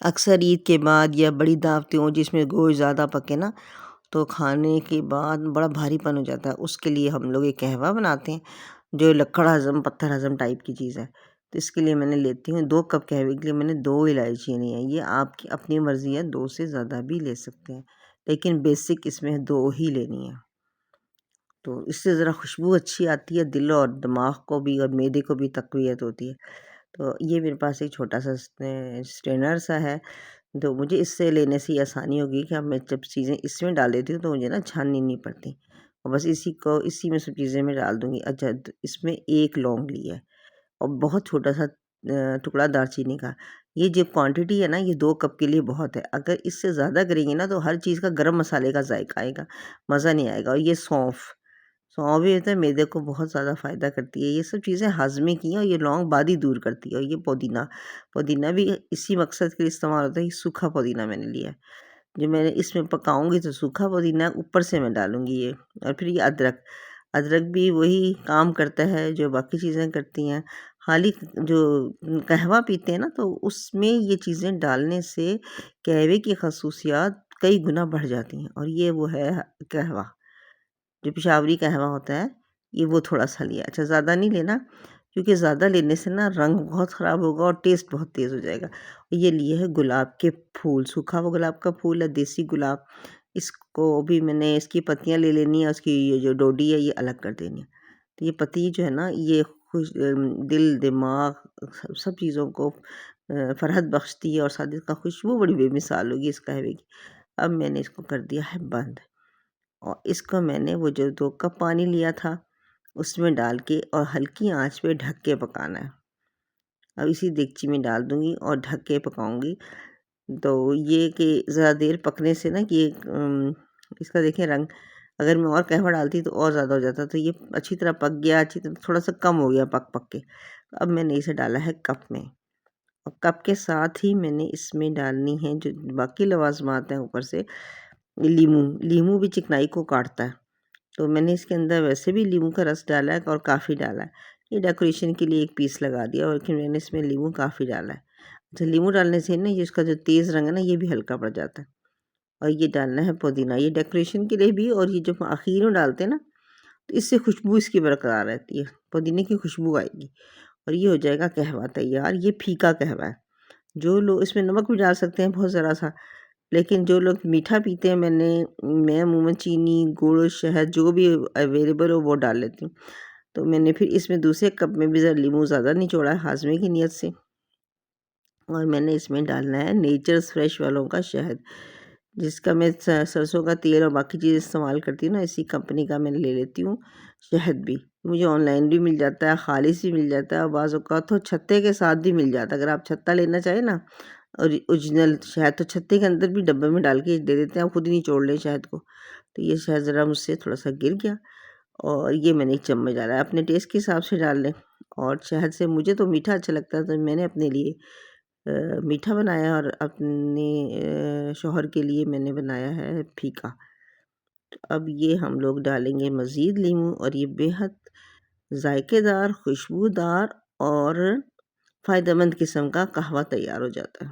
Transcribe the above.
अक्सर ईद के बाद या बड़ी दावतें हों जिसमें गोश्त ज़्यादा पके ना, तो खाने के बाद बड़ा भारीपन हो जाता है। उसके लिए हम लोग एक कहवा बनाते हैं, जो लक्कड़ हज़म, पत्थर हज़म टाइप की चीज़ है। तो इसके लिए मैंने लेती हूँ 2 कप कहवे के लिए मैंने 2 इलायची ली हैं। ये आपकी अपनी मर्ज़ी है, 2 से ज़्यादा भी ले सकते हैं, लेकिन बेसिक इसमें 2 ही लेनी है। तो इससे ज़रा खुशबू अच्छी आती है, दिल और दिमाग को भी और मैदे को भी तक़वियत होती है। तो ये मेरे पास एक छोटा-सा स्ट्रेनर सा है, तो मुझे इससे लेने से ये आसानी होगी कि अब मैं जब चीज़ें इसमें डाल देती हूँ तो मुझे ना छाननी नहीं पड़ती, और बस इसी में सब चीज़ें मैं डाल दूँगी। अच्छा, तो इसमें 1 लौंग ली है और बहुत छोटा-सा टुकड़ा दालचीनी का। ये जो क्वांटिटी है ना, ये 2 कप के लिए बहुत है। अगर इससे ज़्यादा करेंगे ना तो हर चीज़ का गरम मसाले का जायका आएगा, मज़ा नहीं आएगा। और ये सौंफ, सौंफ भी होता है, मैदे को बहुत ज़्यादा फ़ायदा करती है। ये सब चीज़ें हाज़मे की हैं, और ये लौंग बादी दूर करती है। और ये पुदीना, पुदीना भी इसी मकसद के लिए इस्तेमाल होता है। ये सूखा पुदीना मैंने लिया है। जो मैंने इसमें पकाऊँगी तो सूखा पुदीना ऊपर से मैं डालूँगी ये। और फिर ये अदरक, अदरक भी वही काम करता है जो बाकी चीज़ें करती हैं। खाली जो कहवा पीते हैं ना, तो उसमें ये चीज़ें डालने से कहवे की ख़ुसूसियात कई गुना बढ़ जाती हैं। और ये वो है कहवा, जो पेशावरी कहवा होता है, ये वो थोड़ा-सा लिया। अच्छा, ज़्यादा नहीं लेना, क्योंकि ज़्यादा लेने से ना रंग बहुत ख़राब होगा और टेस्ट बहुत तेज़ हो जाएगा। ये लिए है गुलाब के फूल, सूखा हुआ गुलाब का फूल है, देसी गुलाब। इसको भी मैंने, इसकी पत्तियाँ ले लेनी है, उसकी ये जो डोडी है ये अलग कर देनी है। तो ये पत्ती जो है ना, ये दिल, दिमाग, सब चीज़ों को फ़रहत बख्शती है, और साथ ही इसका खुशबू बड़ी बेमिसाल होगी इस कहवे की। अब मैंने इसको कर दिया है बंद, और इसको मैंने वो जो 2 कप पानी लिया था उसमें डाल के और हल्की आंच पे ढक के पकाना है। अब इसी देगची में डाल दूँगी और ढक के पकाऊँगी। तो ये कि ज़्यादा देर पकने से ना कि इसका देखें रंग, अगर मैं और कहवा डालती तो और ज़्यादा हो जाता। तो ये अच्छी तरह पक गया, अच्छी तरह थोड़ा-सा कम हो गया पक-पक के। तो अब मैंने इसे डाला है कप में, और कप के साथ ही मैंने इसमें डालनी है जो बाकी लवाज़मात हैं ऊपर से, लीमू। लीमू भी चिकनाई को काटता है, तो मैंने इसके अंदर वैसे भी नींबू का रस डाला है और काफ़ी डाला है। ये डेकोरेशन के लिए 1 पीस लगा दिया, और फिर मैंने इसमें नींबू काफ़ी डाला है। अच्छा, नींबू डालने से ना ये इसका जो तेज़ रंग है ना, ये भी हल्का पड़ जाता है। और ये डालना है पुदीना, ये डेकोरेशन के लिए भी, और ये जब आखिर में डालते हैं ना, तो इससे खुशबू इसकी बरकरार रहती है, पुदीने की खुशबू आएगी। और ये हो जाएगा कहवा तैयार। ये फीका कहवा है। जो लोग इसमें नमक भी डाल सकते हैं बहुत ज़रा-सा, लेकिन जो लोग मीठा पीते हैं, मैं अमूमन चीनी, गुड़, शहद जो भी अवेलेबल हो वो डाल लेती हूँ। तो मैंने फिर इसमें दूसरे कप में भी ज़रा नींबू ज़्यादा निचोड़ा है हाज़मे की नीयत से, और मैंने इसमें डालना है नेचर्स फ्रेश वालों का शहद, जिसका मैं सरसों का तेल और बाकी चीज़ें इस्तेमाल करती हूँ ना, इसी कंपनी का मैं ले लेती हूँ शहद भी। मुझे ऑनलाइन भी मिल जाता है, ख़ालिस भी मिल जाता है, और बाज़ औक़ात तो छत्ते के साथ भी मिल जाता है। अगर आप छत्ता लेना चाहें ना, और ओरिजिनल शहद, तो छत्ते के अंदर भी डब्बे में डाल के दे देते हैं, आप खुद ही निचोड़ लें शहद को। तो ये शहद ज़रा मुझसे थोड़ा-सा गिर गया, और ये मैंने 1 चम्मच डाला है, अपने टेस्ट के हिसाब से डाल लें। और शहद से मुझे तो मीठा अच्छा लगता है, तो मैंने अपने लिए मीठा बनाया, और अपने शौहर के लिए मैंने बनाया है फीका। तो अब ये हम लोग डालेंगे मज़ीद नींबू, और ये बेहद ज़ायकेदार, खुशबूदार और फ़ायदेमंद किस्म का कहवा तैयार हो जाता है।